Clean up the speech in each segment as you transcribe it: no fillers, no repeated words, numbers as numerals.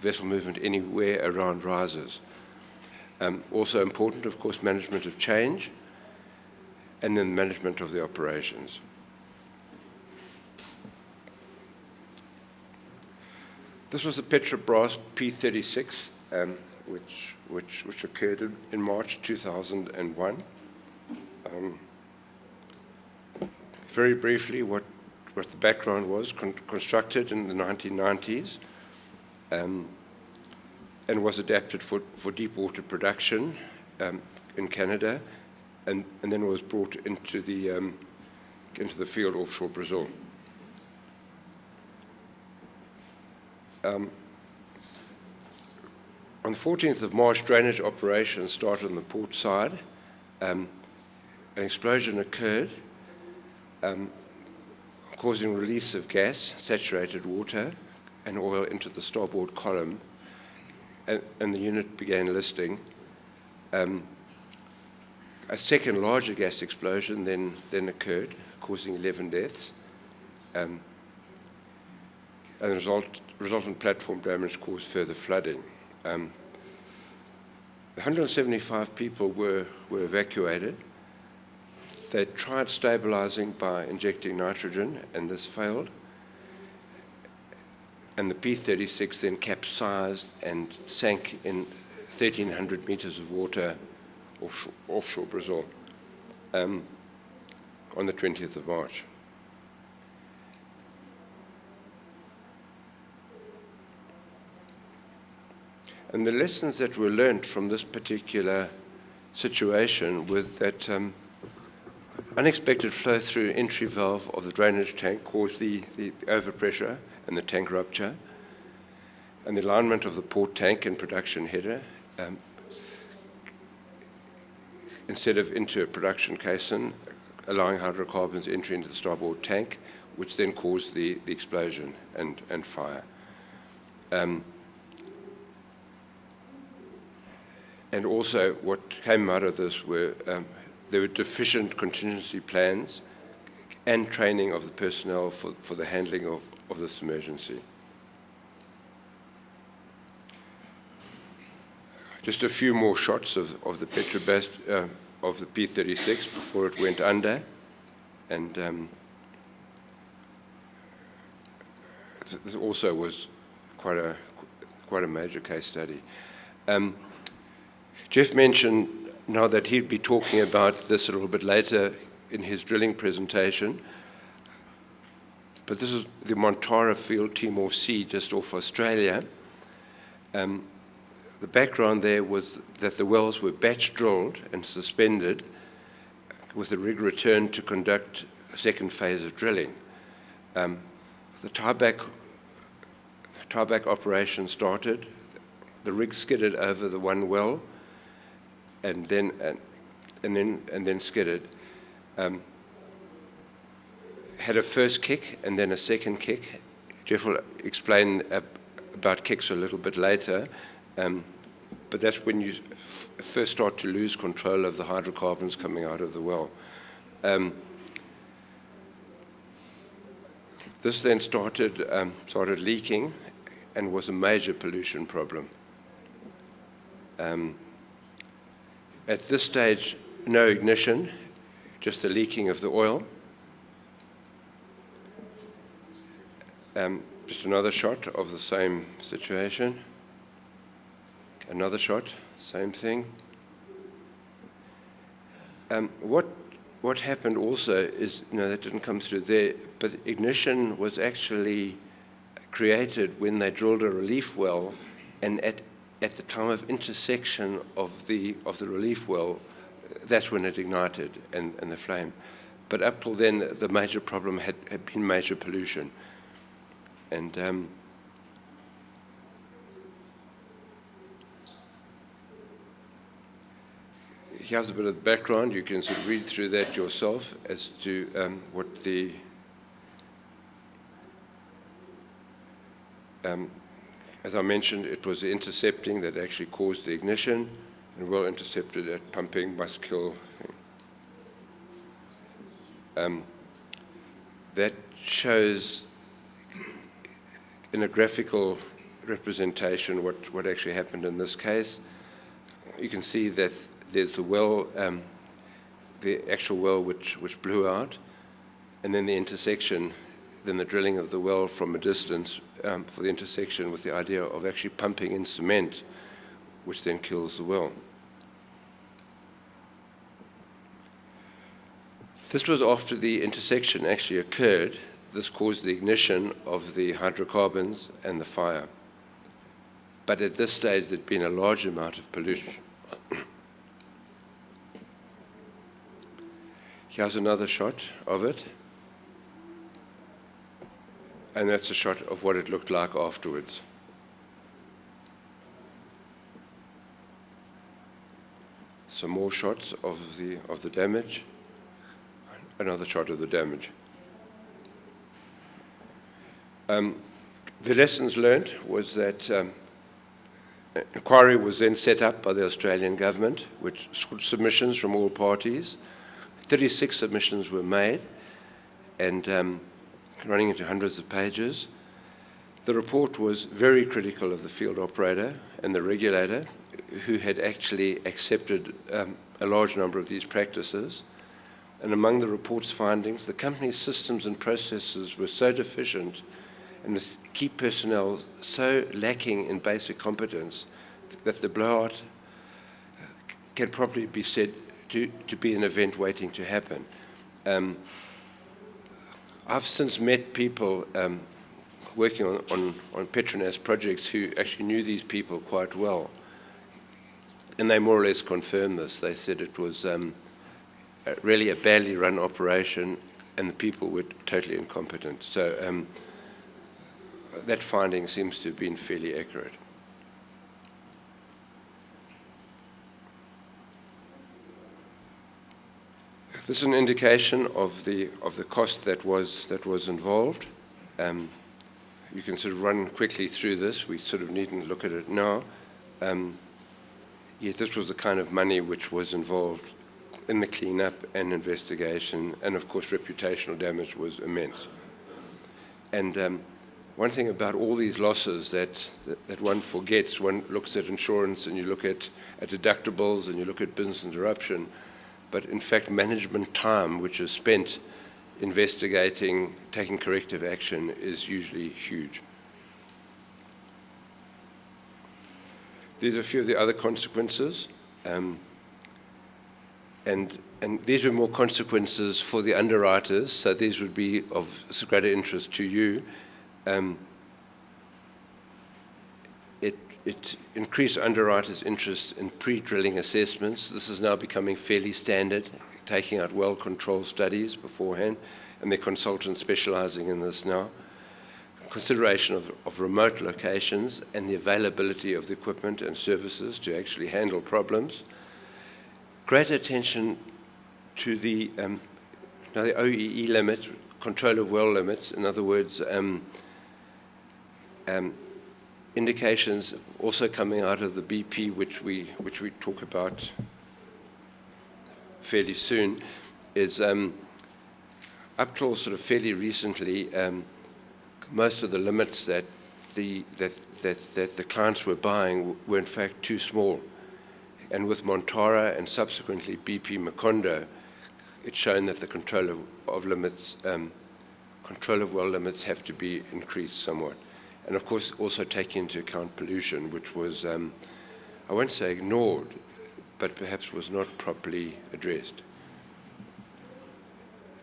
vessel movement anywhere around risers. Also important, of course, management of change, and then management of the operations. This was the Petrobras P36, which occurred in March 2001. Very briefly, what the background was: constructed in the 1990s, and was adapted for deep water production in Canada, and then was brought into the field offshore Brazil. On the 14th of March, drainage operations started on the port side. An explosion occurred, causing release of gas, saturated water, and oil into the starboard column, and the unit began listing. A second larger gas explosion then occurred, causing 11 deaths, and the resultant platform damage caused further flooding. 175 people were evacuated. They tried stabilizing by injecting nitrogen, and this failed. And the P36 then capsized and sank in 1,300 meters of water offshore Brazil on the 20th of March. And the lessons that were learned from this particular situation were that unexpected flow through entry valve of the drainage tank caused the overpressure and the tank rupture, and the alignment of the port tank and production header instead of into a production caisson, allowing hydrocarbons entry into the starboard tank, which then caused the explosion and fire. And also, what came out of this were there were deficient contingency plans and training of the personnel for the handling of this emergency. Just a few more shots of the Petrobras of the P36 before it went under, and this also was quite a major case study. Jeff mentioned now that he'd be talking about this a little bit later in his drilling presentation, but this is the Montara field, Timor Sea, just off Australia. The background there was that the wells were batch drilled and suspended with the rig returned to conduct a second phase of drilling. The tieback operation started. The rig skidded over the one well, and then skidded. Had a first kick and then a second kick. Jeff will explain about kicks a little bit later, but that's when you first start to lose control of the hydrocarbons coming out of the well. This then started leaking and was a major pollution problem. At this stage, no ignition, just the leaking of the oil. Just another shot of the same situation. Another shot, same thing. What happened also is, that didn't come through there, but ignition was actually created when they drilled a relief well, and at the time of intersection of the relief well, that's when it ignited and the flame. But up till then, the major problem had been major pollution. And here's a bit of the background. You can sort of read through that yourself as to what the as I mentioned, it was the intercepting that actually caused the ignition, and well intercepted at pumping must kill. That shows in a graphical representation what actually happened in this case. You can see that there's the well, the actual well which blew out, and then the intersection, then the drilling of the well from a distance for the intersection with the idea of actually pumping in cement, which then kills the well. This was after the intersection actually occurred. This caused the ignition of the hydrocarbons and the fire. But at this stage, there'd been a large amount of pollution. Here's another shot of it. And that's a shot of what it looked like afterwards. Some more shots of the damage. Another shot of the damage. The lessons learned was that an inquiry was then set up by the Australian government, which submissions from all parties. 36 submissions were made, and running into hundreds of pages. The report was very critical of the field operator and the regulator, who had actually accepted a large number of these practices. And among the report's findings, the company's systems and processes were so deficient and the key personnel so lacking in basic competence that the blowout can probably be said to be an event waiting to happen. I've since met people working on Petronas projects who actually knew these people quite well, and they more or less confirmed this. They said it was really a badly run operation and the people were totally incompetent. So that finding seems to have been fairly accurate. This is an indication of the cost that was involved. You can sort of run quickly through this. We sort of needn't look at it now. Yet this was the kind of money which was involved in the cleanup and investigation, and of course reputational damage was immense. And one thing about all these losses that one forgets, one looks at insurance and you look at deductibles and you look at business interruption, but in fact management time which is spent investigating, taking corrective action is usually huge. These are a few of the other consequences. And these were more consequences for the underwriters, so these would be of greater interest to you. It increased underwriters' interest in pre-drilling assessments. This is now becoming fairly standard, taking out well control studies beforehand, and their consultants specializing in this now. Consideration of remote locations and the availability of the equipment and services to actually handle problems. Greater attention to the OEE limit, control of well limits. In other words, indications also coming out of the BP, which we talk about fairly soon, is up till sort of fairly recently, most of the limits that the clients were buying were in fact too small. And with Montara and subsequently BP Macondo, it's shown that the control of limits, control of well limits have to be increased somewhat. And of course, also taking into account pollution, which was, I won't say ignored, but perhaps was not properly addressed.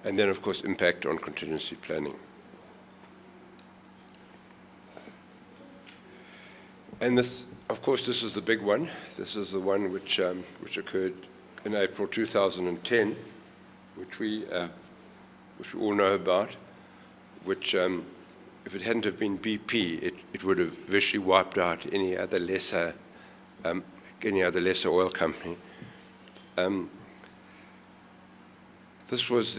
And then, of course, impact on contingency planning. And this, of course, this is the big one. This is the one which occurred in April 2010, which we all know about, which if it hadn't have been BP, it would have virtually wiped out any other lesser oil company. This was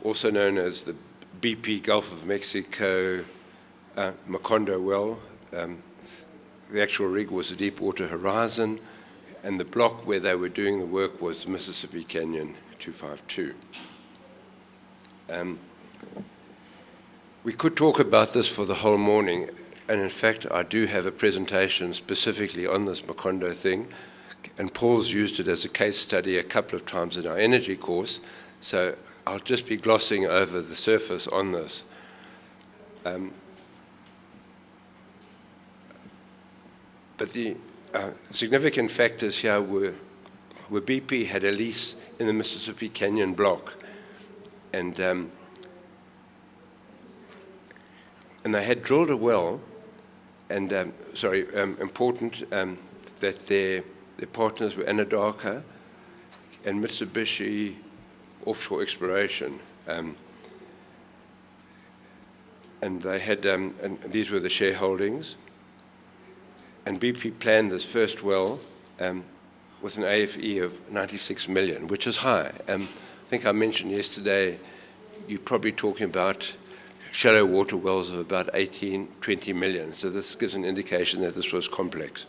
also known as the BP Gulf of Mexico Macondo well. The actual rig was the Deepwater Horizon, and the block where they were doing the work was the Mississippi Canyon 252. We could talk about this for the whole morning. and in fact, I do have a presentation specifically on this Macondo thing, and Paul's used it as a case study a couple of times in our energy course, so I'll just be glossing over the surface on this. But the significant factors here were BP had a lease in the Mississippi Canyon block, and they had drilled a well, and important that their partners were Anadarko and Mitsubishi Offshore Exploration, and they had, and these were the shareholdings. And BP planned this first well with an AFE of 96 million, which is high. I think I mentioned yesterday, you're probably talking about shallow water wells of about 18, 20 million. So this gives an indication that this was complex.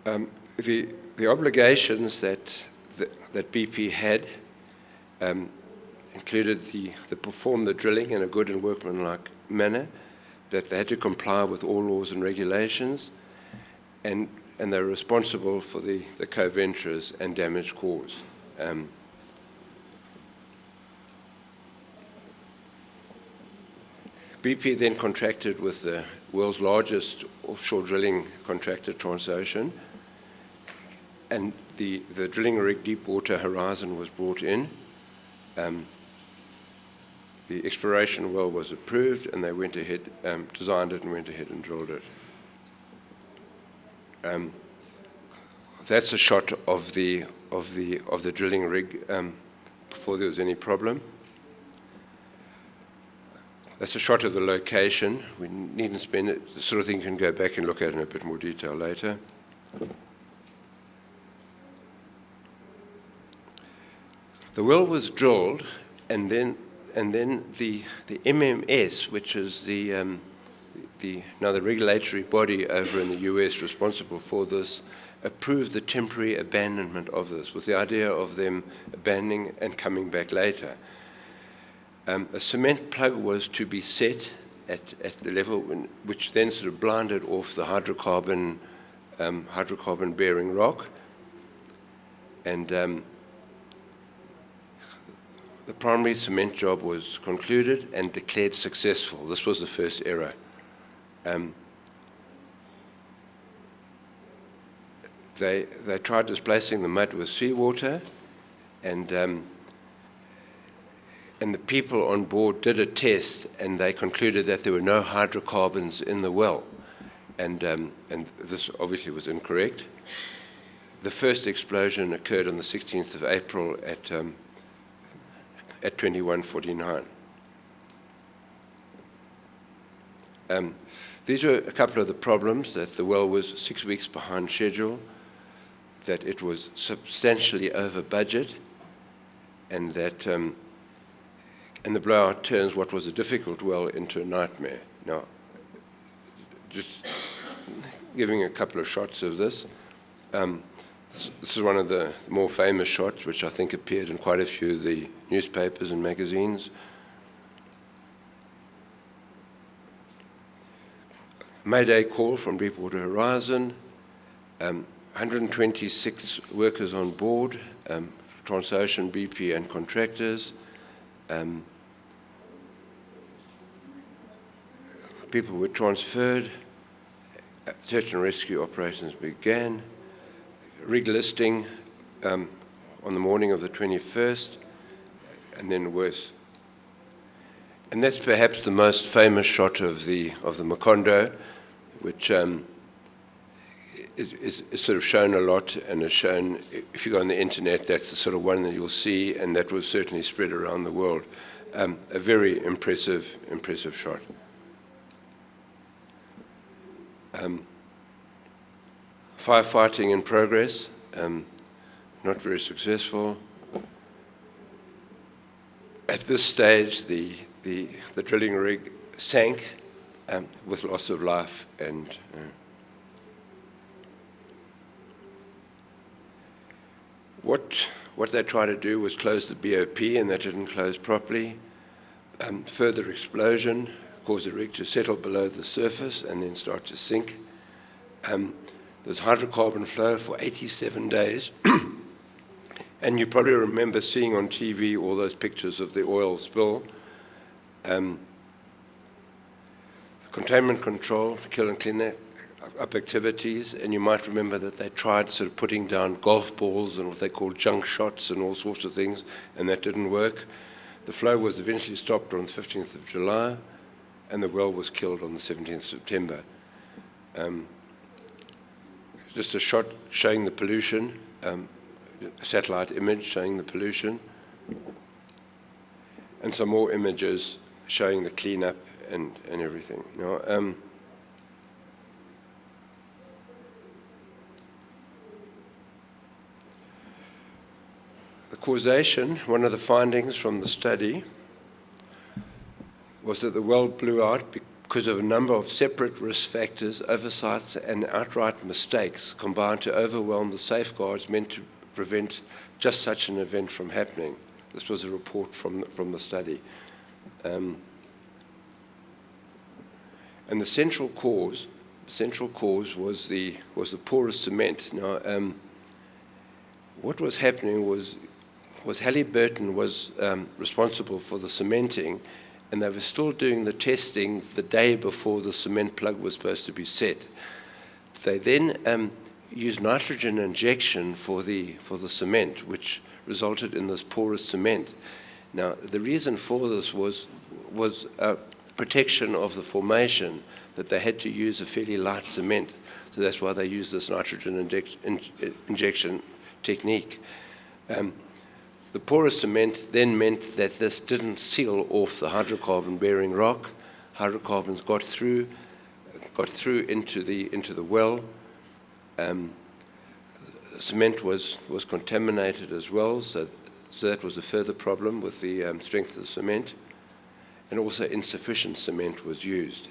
The obligations that BP had included the perform the drilling in a good and workmanlike manner, that they had to comply with all laws and regulations, and they're responsible for the co-venturers and damage caused. BP then contracted with the world's largest offshore drilling contractor, Transocean, and the drilling rig Deepwater Horizon was brought in. The exploration well was approved, and they went ahead, designed it, and went ahead and drilled it. That's a shot of the drilling rig before there was any problem. That's a shot of the location. We needn't spend it. The sort of thing you can go back and look at in a bit more detail later. The well was drilled, and then the MMS, which is the regulatory body over in the US responsible for this, approved the temporary abandonment of this, with the idea of them abandoning and coming back later. A cement plug was to be set at the level which then sort of blinded off the hydrocarbon-bearing rock, and the primary cement job was concluded and declared successful. This was the first error. They tried displacing the mud with seawater, and the people on board did a test, and they concluded that there were no hydrocarbons in the well, and this obviously was incorrect. The first explosion occurred on the 16th of April at 21:49. These were a couple of the problems: that the well was 6 weeks behind schedule, that it was substantially over budget, and that and the blowout turns what was a difficult well into a nightmare. Now, just giving a couple of shots of this. This is one of the more famous shots, which I think appeared in quite a few of the newspapers and magazines. Mayday call from Deepwater Horizon, 126 workers on board, Transocean, BP, and contractors. People were transferred, search and rescue operations began, rig listing on the morning of the 21st, and then worse. And that's perhaps the most famous shot of the Macondo, which is sort of shown a lot, and is shown, if you go on the internet, that's the sort of one that you'll see, and that was certainly spread around the world. A very impressive shot. Firefighting in progress, not very successful. At this stage, the drilling rig sank with loss of life, and what they tried to do was close the BOP, and that didn't close properly. Further explosion caused the rig to settle below the surface and then start to sink. There's hydrocarbon flow for 87 days. And you probably remember seeing on TV all those pictures of the oil spill. Containment control, kill and clean up activities, and you might remember that they tried sort of putting down golf balls and what they call junk shots and all sorts of things, and that didn't work. The flow was eventually stopped on the 15th of July, and the well was killed on the 17th of September. Just a shot showing the pollution, a satellite image showing the pollution, and some more images showing the cleanup and everything. Now, the causation, one of the findings from the study, was that the well blew out because of a number of separate risk factors, oversights, and outright mistakes combined to overwhelm the safeguards meant to prevent just such an event from happening. This was a report from the study. And the central cause was the porous cement. Now, what was happening was Halliburton was responsible for the cementing, and they were still doing the testing the day before the cement plug was supposed to be set. They then used nitrogen injection for the cement, which resulted in this porous cement. Now, the reason for this was protection of the formation, that they had to use a fairly light cement. So that's why they used this nitrogen injection technique. The porous cement then meant that this didn't seal off the hydrocarbon-bearing rock. Hydrocarbons got through into the well. Cement was contaminated as well, so that was a further problem with the strength of the cement. And also insufficient cement was used.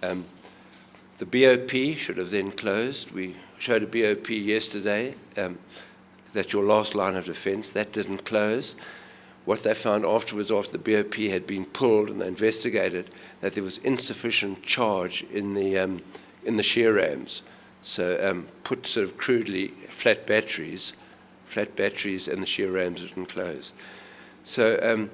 The BOP should have then closed. We showed a BOP yesterday. That's your last line of defense. That didn't close. What they found afterwards, after the BOP had been pulled and they investigated, that there was insufficient charge in the shear rams. So put sort of crudely, flat batteries and the shear rams didn't close. So,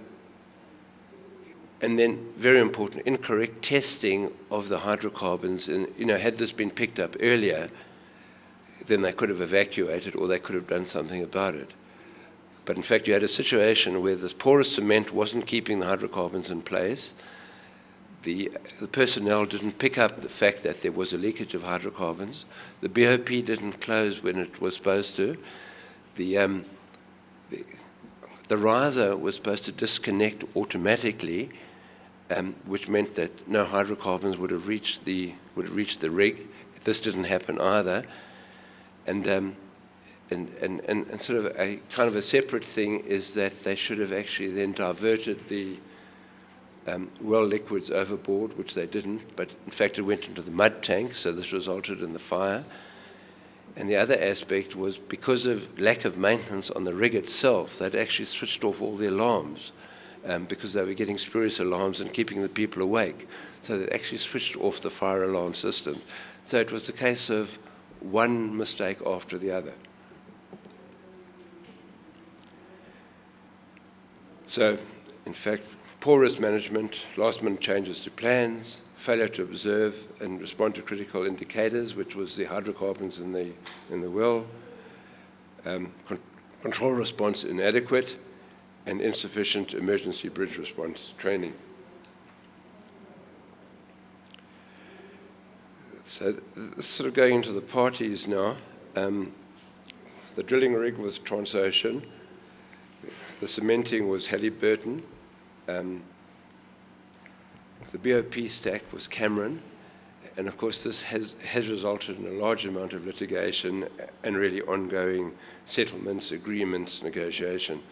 and then, very important, incorrect testing of the hydrocarbons. And, had this been picked up earlier, then they could have evacuated or they could have done something about it. But in fact, you had a situation where this porous cement wasn't keeping the hydrocarbons in place. The personnel didn't pick up the fact that there was a leakage of hydrocarbons. The BOP didn't close when it was supposed to. The riser was supposed to disconnect automatically, which meant that no hydrocarbons would have reached the rig. This didn't happen either. And sort of a kind of a separate thing is that they should have actually then diverted the well liquids overboard, which they didn't, but in fact it went into the mud tank, so this resulted in the fire. And the other aspect was because of lack of maintenance on the rig itself, they'd actually switched off all the alarms because they were getting spurious alarms and keeping the people awake. So they actually switched off the fire alarm system. So it was a case of one mistake after the other. So, in fact, poor risk management, last-minute changes to plans, failure to observe and respond to critical indicators, which was the hydrocarbons in the well, control response inadequate, and insufficient emergency bridge response training. So, sort of going into the parties now. The drilling rig was Transocean. The cementing was Halliburton. The BOP stack was Cameron. And of course, this has resulted in a large amount of litigation and really ongoing settlements, agreements, negotiation,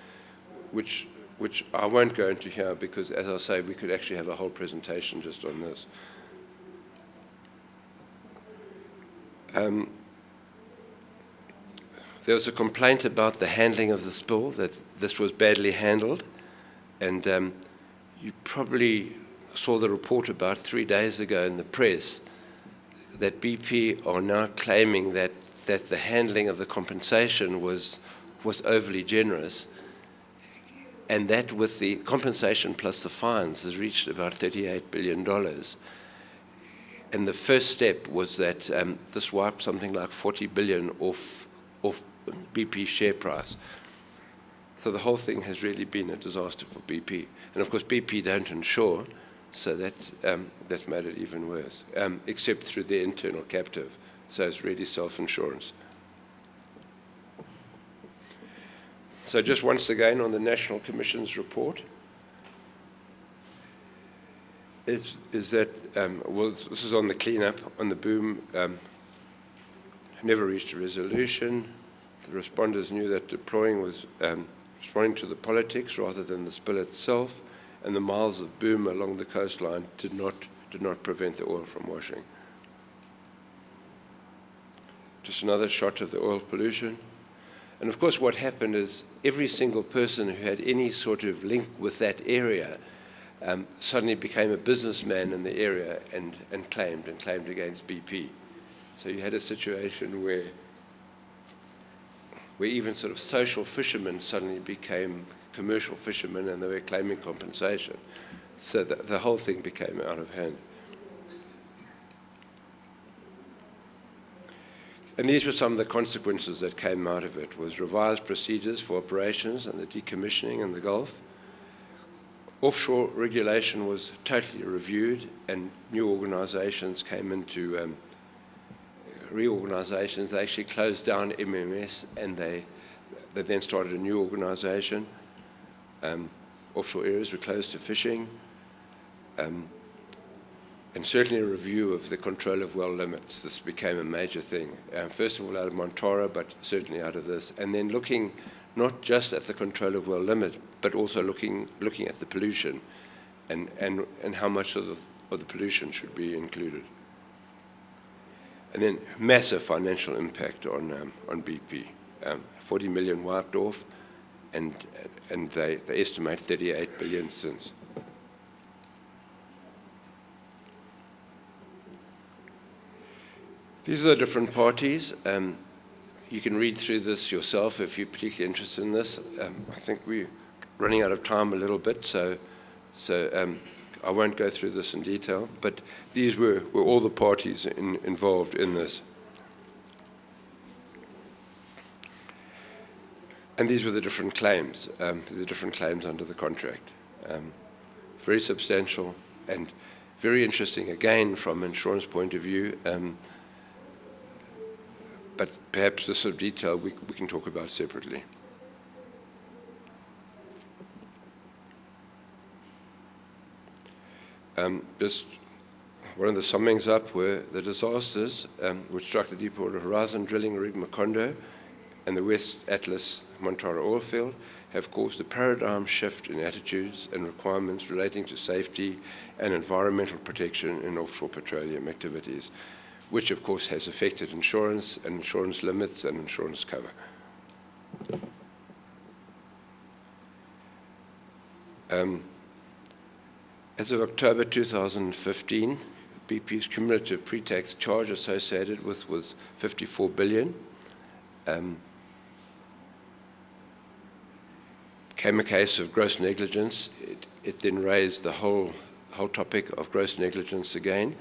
which I won't go into here because, as I say, we could actually have a whole presentation just on this. There was a complaint about the handling of the spill, that this was badly handled, and you probably saw the report about 3 days ago in the press that BP are now claiming that the handling of the compensation was overly generous, and that with the compensation plus the fines has reached about $38 billion. And the first step was that this wiped something like 40 billion off BP's share price. So the whole thing has really been a disaster for BP. And of course, BP don't insure, so that's made it even worse, except through their internal captive. So it's really self-insurance. So just once again on the National Commission's report, is that, well, this is on the cleanup, on the boom, never reached a resolution. The responders knew that deploying was responding to the politics rather than the spill itself, and the miles of boom along the coastline did not prevent the oil from washing. Just another shot of the oil pollution. And of course what happened is every single person who had any sort of link with that area suddenly became a businessman in the area and claimed against BP. So you had a situation where even sort of social fishermen suddenly became commercial fishermen, and they were claiming compensation. So the whole thing became out of hand. And these were some of the consequences that came out of it, was revised procedures for operations and the decommissioning in the Gulf. Offshore regulation was totally reviewed, and new organizations came into reorganizations. They actually closed down MMS, and they then started a new organization. Offshore areas were closed to fishing, and certainly a review of the control of well limits. This became a major thing. First of all out of Montara, but certainly out of this, and then looking not just at the control of well limit, but also looking at the pollution, and how much of the pollution should be included. And then massive financial impact on BP. 40 million wiped off, and they estimate 38 billion since. These are the different parties. You can read through this yourself if you're particularly interested in this. I think we're running out of time a little bit, so I won't go through this in detail, but these were all the parties involved in this. And these were the different claims, under the contract. Very substantial and very interesting, again, from an insurance point of view. But perhaps this sort of detail we can talk about separately. Just one of the summings up were the disasters which struck the Deepwater Horizon drilling rig Macondo and the West Atlas Montara oil field have caused a paradigm shift in attitudes and requirements relating to safety and environmental protection in offshore petroleum activities, which of course has affected insurance and insurance limits and insurance cover. As of October 2015, BP's cumulative pre-tax charge associated with was 54 billion. Came a case of gross negligence. It then raised the whole topic of gross negligence again.